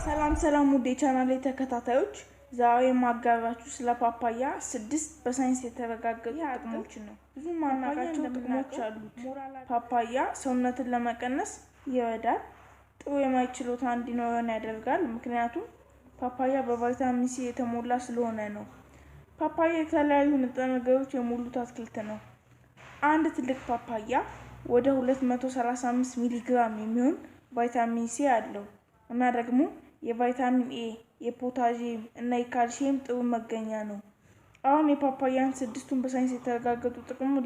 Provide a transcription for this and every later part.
ሰላም ውድ የቻናሌ ተከታታዮች ዛሬ ማጋራችሁ ስለ ፓፓያ 6 በሳይንስ የተረጋገጡ ጥቅሞች ነው። ብዙ ማናቃቸው ጥቅሞች አሉት። ፓፓያ ሰውነትን ለመቀነስ ይረዳል። ጥሩ የማይችሎታ እንዲኖረን ያደርጋል። ምክንያቱም ፓፓያ በቫይታሚን ሲ የተሞላ ስለሆነ ነው። ፓፓያ የተለያዩ ንጥረ ነገሮች የሞሉት አትክልት ነው። አንድ ትልቅ ፓፓያ ወደ 235 ሚሊግራም የሚሆን ቫይታሚን ሲ አለው እና ደግሞ የቫይታሚን ኤ፣ የፖታሲየም እና የካልሲየም ጥሩ መገኛ ነው። አሁን የፓፓያን 6ቱን በሳይንስ የተረጋገጡ ጥቅሞች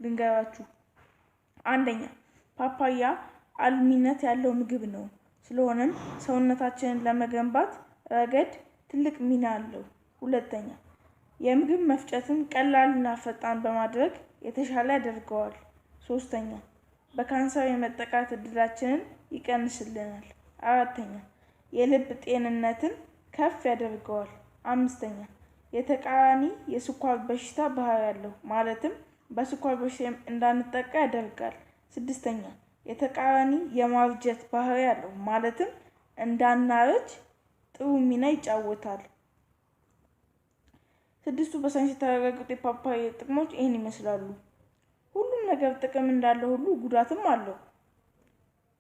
ልንገራችሁ። አንደኛ፣ ፓፓያ አልሚነት ያለው ምግብ ነው። ስለሆነም ሰውነታችንን ለመገንባት ረገድ ትልቅ ሚና አለው። ሁለተኛ፣ የምግብ መፍጨትን ቀላልና ፈጣን በማድረግ የተሻለ ያደርገዋል። ሶስተኛ፣ በካንሰር የመጠቃት እድላችንን ይቀንስልናል። አራተኛ፣ የልብ ጤንነትን ከፍ ያደርገዋል። አምስተኛ፣ የተቃራኒ የስኳር በሽታ ባህሪ ያለው ማለትም በስኳር በሽታ እንዳንጠቃ ያደርጋል። ስድስተኛ፣ የተቃራኒ የማርጀት ባህሪ ያለው ማለትም እንዳናረጅ ጥሩ ሚና ይጫወታል። 6ቱ በሳይንስ የተረጋገጡ የፓፓያ ጥቅሞች ይህን ይመስላሉ። ሁሉም ነገር ጥቅም እንዳለው ሁሉ ጉዳትም አለው።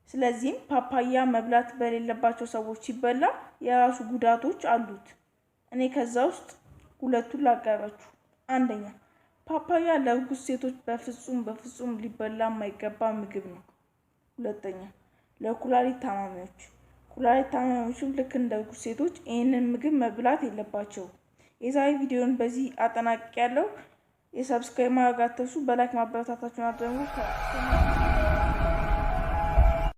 ስለዚህም ፓፓያ መብላት በሌለባቸው ሰዎች ሲበላ የራሱ ጉዳቶች አሉት። እኔ ከዛ ውስጥ ሁለቱን ላጋራችሁ። አንደኛ፣ ፓፓያ ለእርጉዝ ሴቶች በፍጹም ሊበላ የማይገባ ምግብ ነው። ሁለተኛ፣ ለኩላሊት ታማሚዎችም ልክ እንደ እርጉዝ ሴቶች ይህንን ምግብ መብላት የለባቸውም። የዛሬ ቪዲዮን በዚህ አጠናቅቄያለሁ። የሰብስክራይብ ማድረግ አትርሱ። በላይክ ማበረታታችሁን አድርጉ።